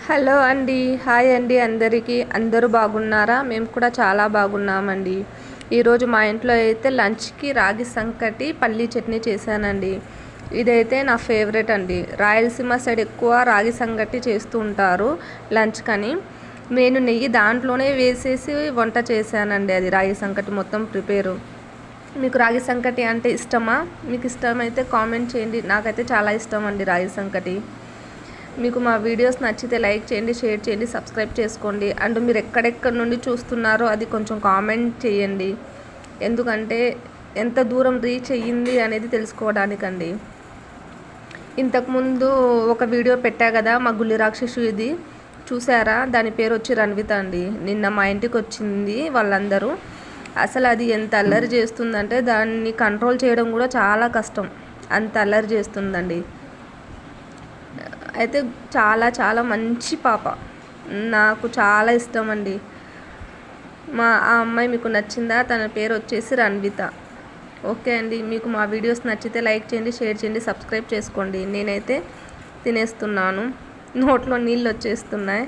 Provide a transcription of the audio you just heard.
Hello అండి, hi అండి అందరికీ. అందరూ బాగున్నారా? మేము కూడా చాలా బాగున్నామండి. ఈరోజు మా ఇంట్లో అయితే లంచ్కి రాగి సంకటి పల్లీ చట్నీ చేశానండి. ఇదైతే నా ఫేవరెట్ అండి. రాయలసీమ సైడ్ ఎక్కువ రాగి సంకటి చేస్తూ ఉంటారు లంచ్ కని. నేను నెయ్యి దాంట్లోనే వేసేసి వంట చేశానండి. అది రాగి సంకటి మొత్తం ప్రిపేరు. మీకు రాగి సంకటి అంటే ఇష్టమా? మీకు ఇష్టమైతే కామెంట్ చేయండి. నాకైతే చాలా ఇష్టం అండి రాగి సంకటి. మీకు మా వీడియోస్ నచ్చితే లైక్ చేయండి, షేర్ చేయండి, సబ్స్క్రైబ్ చేసుకోండి. అండ్ మీరు ఎక్కడెక్కడి నుండి చూస్తున్నారో అది కొంచెం కామెంట్ చేయండి. ఎందుకంటే ఎంత దూరం రీచ్ అయ్యింది అనేది తెలుసుకోవడానికండి. ఇంతకుముందు ఒక వీడియో పెట్టా కదా, మా గుల్లి రాక్షసు, ఇది చూసారా? దాని పేరు వచ్చి రణవిత అండి. నిన్న మా ఇంటికి వచ్చింది వాళ్ళందరూ. అసలు అది ఎంత అల్లరి చేస్తుందంటే దాన్ని కంట్రోల్ చేయడం కూడా చాలా కష్టం. అంత అల్లరి చేస్తుందండి. అయితే చాలా చాలా మంచి పాప, నాకు చాలా ఇష్టం అండి. ఆ అమ్మాయి మీకు నచ్చిందా? తన పేరు వచ్చేసి రణవిత. ఓకే అండి, మీకు మా వీడియోస్ నచ్చితే లైక్ చేయండి, షేర్ చేయండి, సబ్స్క్రైబ్ చేసుకోండి. నేనైతే తినేస్తున్నాను, నోట్లో నీళ్ళు వచ్చేస్తున్నాయి.